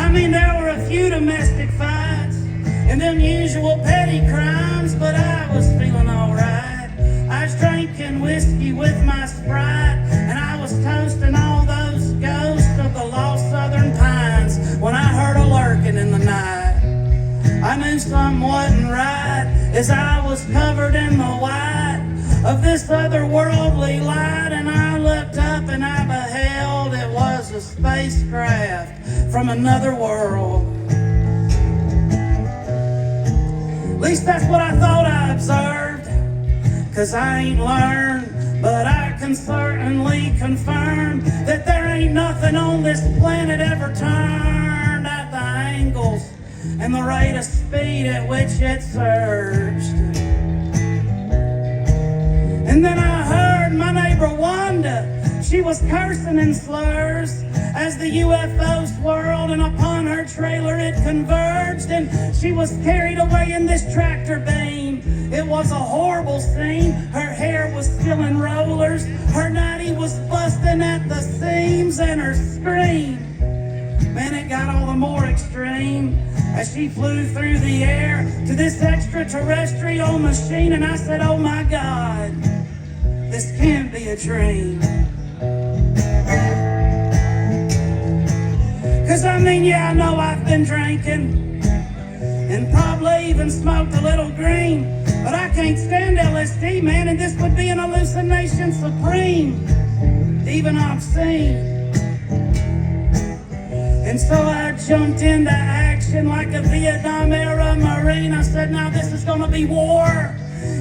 I mean, there were a few domestic fights and unusual petty crimes, but I was feeling alright. I was drinking whiskey with my Sprite, and I was toasting all those ghosts of the lost southern pines when I heard a lurking in the night. I knew something wasn't right as I was covered in the white of this otherworldly light, and I looked up and I beheld it was a spacecraft from another world. At least that's what I thought I observed, 'cause I ain't learned, but I can certainly confirm that there ain't nothing on this planet ever turned at the angles and the rate of speed at which it surged. And then I heard my neighbor Wanda, she was cursing in slurs as the UFO swirled and upon her trailer it converged, and she was carried away in this tractor beam. It was a horrible scene. Her hair was still in rollers, her nightie was busting at the seams, and her scream, man, it got all the more extreme as she flew through the air to this extraterrestrial machine. And I said, oh my God, this can't be a dream. 'Cause I mean, yeah, I know I've been drinking and probably even smoked a little green, but I can't stand LSD, man, and this would be an hallucination supreme, even obscene. And so I jumped into action like a Vietnam-era Marine. I said, now this is gonna be war.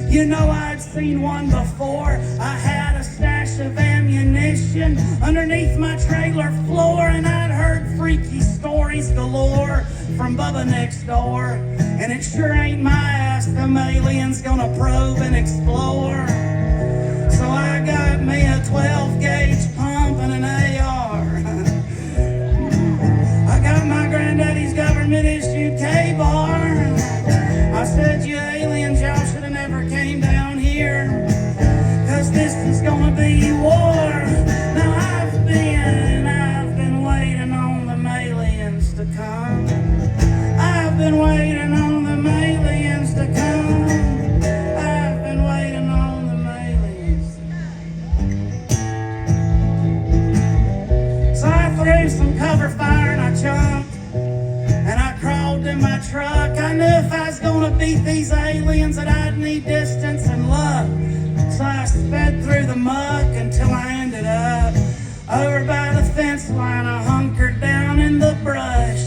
You know, I'd seen one before. I had a stash of ammunition underneath my trailer floor, and I'd heard freaky stories galore from Bubba next door. And it sure ain't my ass them aliens gonna probe and explore. So I got me a 12-gauge pump and an AR. I got my granddaddy's government-issued K-bar. I said, you aliens, y'all should have never came down here, 'cause this is gonna be war. Now I've been waiting on them aliens to come. I've been waiting on them aliens to come. I've been waiting on them aliens. So I threw some cover fire and I jumped and I crawled in my truck. I knew if I was gonna beat these aliens that I'd need distance and luck. So I sped through the muck until I ended up over by the fence line. I hunkered down in the brush.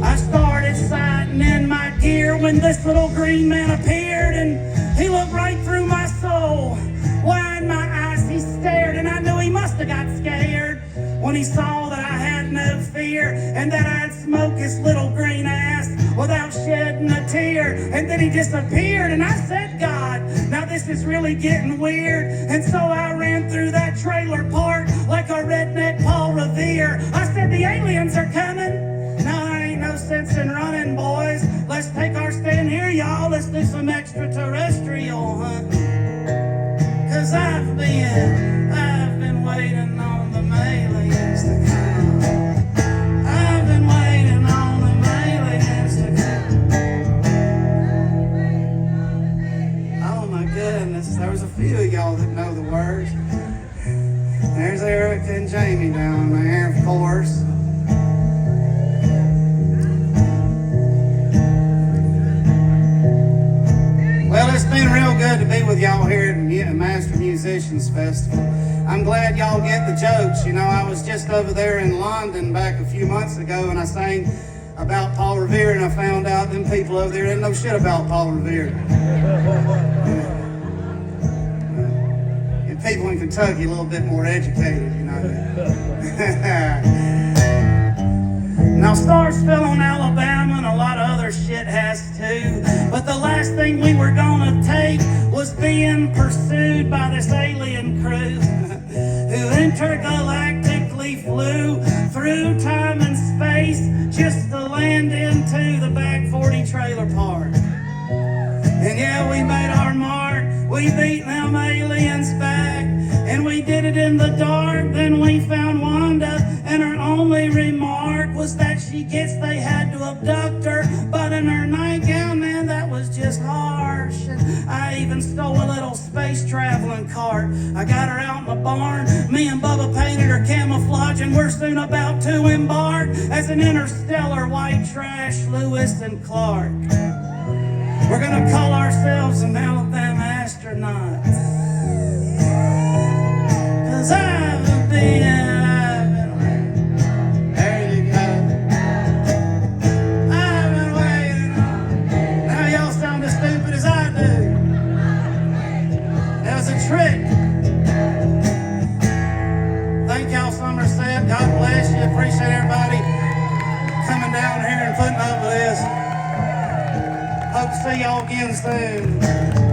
I started sighting in my gear when this little green man appeared, and he looked right through my soul. Why in my eyes he stared, and I knew he must have got scared when he saw that I had no fear and that I'd smoke his little green ass without shedding a tear. And then he disappeared, and I said, God, now this is really getting weird. And so I ran through that trailer park like a redneck Paul Revere. I said, the aliens are coming. Now there ain't no sense in running, boys. Let's take our stand here, y'all. Let's do some extraterrestrial hunting. 'Cause I've been waiting on the aliens to come. I've been waiting on the aliens to come. Oh my goodness, there was a few of y'all that know the words. There's Erica and Jamie down there, of course. Well, it's been real good to be with y'all here at Master Musicians Festival. I'm glad y'all get the jokes. You know, I was just over there in London back a few months ago, and I sang about Paul Revere, and I found out them people over there didn't know shit about Paul Revere. And people in Kentucky a little bit more educated, you know. Now, stars fell on Alabama and a lot of other shit has too. But the last thing we were gonna take was being pursued by this alien crew who intergalactically flew through time and space just to land into the Back 40 trailer park. And yeah, we made our mark. We beat them aliens back, and we did it in the dark. Then we found Wanda, and her only remark was, was that she gets they had to abduct her. But in her nightgown, man, that was just harsh. And I even stole a little space traveling cart. I got her out in the barn. Me and Bubba painted her camouflage, and we're soon about to embark as an interstellar white trash, Lewis and Clark. We're gonna call ourselves the Alabama astronauts. 'Cause I've been there you go. I've been waiting on. Now y'all sound as stupid as I do. That was a trick. Thank y'all, Somerset. God bless you. Appreciate everybody coming down here and putting up with this. Hope to see y'all again soon.